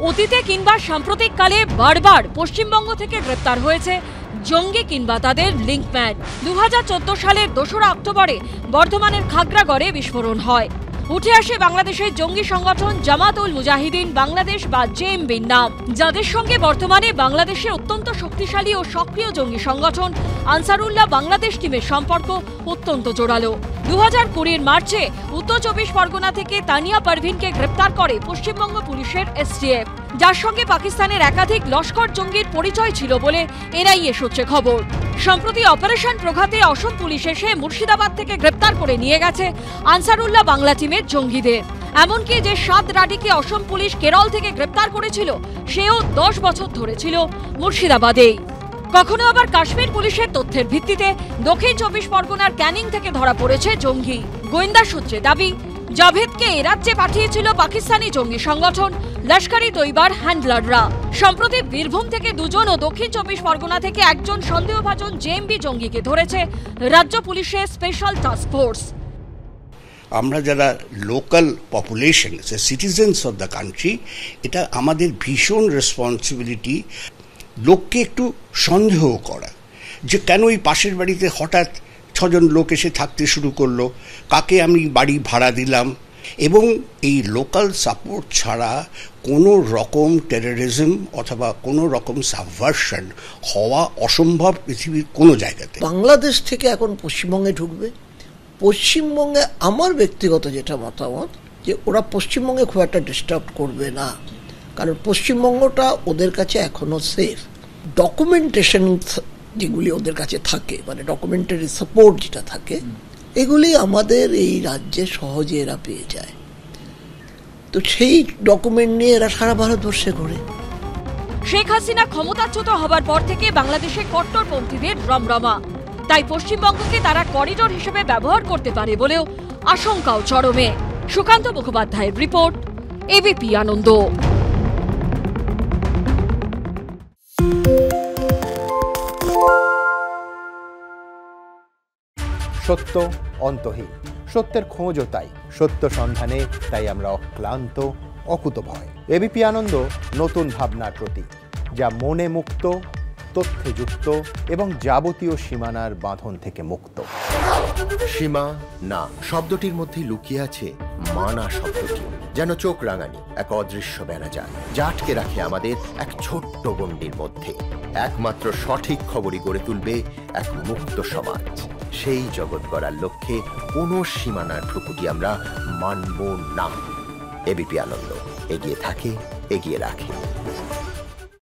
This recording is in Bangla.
অতীতে কিংবা সাম্প্রতিককালে বারবার পশ্চিমবঙ্গ থেকে গ্রেপ্তার হয়েছে জঙ্গি কিংবা তাদের লিঙ্কম্যান। 2014 সালের 2রা অক্টোবরে বর্ধমানের খাগড়াগড়ে বিস্ফোরণ হয়। উঠে আসে বাংলাদেশের জঙ্গি সংগঠন জামাত-উল মুজাহিদিন বাংলাদেশ বা জেএমবির নাম, যাদের সঙ্গে বর্তমানে বাংলাদেশের অত্যন্ত শক্তিশালী ও সক্রিয় জঙ্গি সংগঠন আনসারুল্লাহ বাংলাদেশ টিমের সম্পর্ক অত্যন্ত জোরালো। 2020 মার্চে উত্তর 24 পরগনা থেকে তানিয়া পারভিনকে গ্রেপ্তার করে পশ্চিমবঙ্গ পুলিশের এসটিএফ, যার সঙ্গে পাকিস্তানের একাধিক লস্কর জঙ্গির পরিচয় ছিল বলে এনআইএ সূত্রে খবর। সম্প্রতি অপারেশন প্রঘাতে অসম পুলিশ এসে মুর্শিদাবাদ থেকে গ্রেপ্তার করে নিয়ে গেছে আনসারুল্লাহ বাংলা টিমের জঙ্গিদের। এমনকি যে 7 রাডিকে অসম পুলিশ কেরল থেকে গ্রেপ্তার করেছিল, সেও 10 বছর ধরে ছিল মুর্শিদাবাদেই। কখনো আবার কাশ্মীর পুলিশের তথ্যের ভিত্তিতে দক্ষিণ 24 পরগনার ক্যানিং থেকে ধরা পড়েছে জঙ্গি। গোয়েন্দা সূত্রে দাবি, জাভেদকে এ রাজ্যে পাঠিয়েছিল পাকিস্তানি জঙ্গি সংগঠন লস্কর-ই তৈবার হ্যান্ডলাররা। সম্প্রতি বীরভূম থেকে 2 জন ও দক্ষিণ 24 পরগনা থেকে 1 জন সন্দেহভাজন জেএমবি জঙ্গিকে ধরেছে রাজ্য পুলিশের স্পেশাল টাস্ক ফোর্স। আমরা যারা local population, citizens of the country, এটা আমাদের ভীষণ রেসপন্সিবিলিটি লোককে একটু সন্দেহ করা, যে কেন এই পাশের বাড়িতে হঠাৎ 6 জন লোক এসে থাকতে শুরু করলো, কাকে আমি বাড়ি ভাড়া দিলাম। এবং এই লোকাল সাপোর্ট ছাড়া কোনো রকম টেররিজম অথবা কোনো রকম সাবভার্সন হওয়া অসম্ভব পৃথিবীর কোনো জায়গাতে। বাংলাদেশ থেকে এখন পশ্চিমবঙ্গে ঢুকবে। পশ্চিমবঙ্গে আমার ব্যক্তিগত যেটা মতামত, যে ওরা পশ্চিমবঙ্গে খুব একটা ডিস্টার্ব করবে না, কারণ পশ্চিমবঙ্গটা ওদের কাছে এখনো সেফ। ডকুমেন্টেশন যেগুলি ওদের কাছে থাকে, মানে ডকুমেন্টারি সাপোর্ট যেটা থাকে, এগুলি আমাদের এই রাজ্যে সহজে এরা পেয়ে যায়। তো সেই ডকুমেন্ট নিয়ে এরা সারা ভারতবর্ষে ঘোরে। শেখ হাসিনা ক্ষমতাচ্যুত হবার পর থেকে বাংলাদেশে কট্টরপন্থীদের রমরমা, তাই পশ্চিমবঙ্গকে তারা করিডোর হিসেবে ব্যবহার করতে পারে বলেও আশঙ্কাও চরমে। সুকান্ত মুখোপাধ্যায়ের রিপোর্ট, এবিপি আনন্দ। সত্য অন্তহীন, সত্যের খোঁজও তাই, সত্য সন্ধানে তাই আমরা অক্লান্ত, অকুতভয়। এবিপি আনন্দ নতুন ভাবনার প্রতীক, যা মনে মুক্ত, তথ্যে যুক্ত এবং যাবতীয় সীমানার বাঁধন থেকে মুক্ত। সীমা না শব্দটির মধ্যে লুকিয়ে আছে মানা শব্দটি, যেন চোখ রাঙানি এক অদৃশ্য বেড়াজাল, যা আটকে রাখে আমাদের এক ছোট্ট গণ্ডির মধ্যে। একমাত্র সঠিক খবরই গড়ে তুলবে এক মুক্ত সমাজ। সেই জগৎ গড়ার লক্ষ্যে কোনো সীমানার ঠুকুটি আমরা মানব না। এবিপি আনন্দ এগিয়ে থাকে, এগিয়ে রাখে।